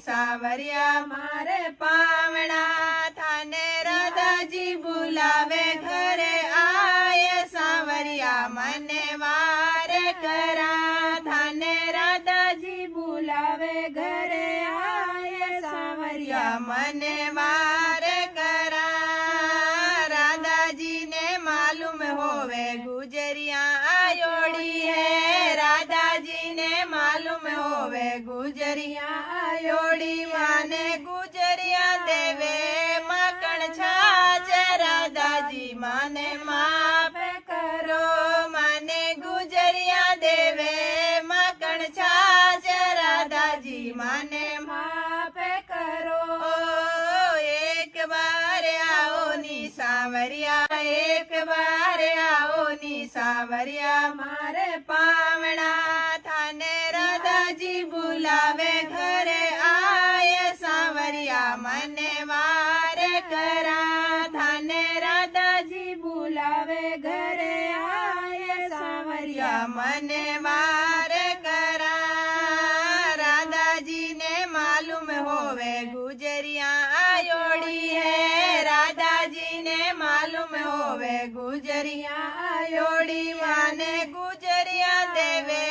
सावरिया मारे पावना थाने राधाजी बुलावे घरे आए सावरिया मने वारे करा थाने राधाजी बुलावे घरे आए सावरिया मने वारे करा राधाजी ने मालूम होवे गुजरिया आयोड़ी है राधाजी ने मालूम होवे गुजरिया आयोड़ी माने गुजरिया देवे माखण छाछ राधाजी माने माफ करो माने गुजरिया देवे माखण छाछ राधाजी माने माफ करो एक बार आओ नी सावरिया एक बार आओ नी सावरिया मारे पावना थाने राधाजी बुलावे घरे आए सावरिया मने वारे करा थाने राधाजी बुलावे घरे आए सावरिया मने वारे करा राधाजी ने मालूम होवे गुजरिया आयोड़ी है राधाजी ने मालूम होवे गुजरिया आयोड़ी माने गुजरिया देवे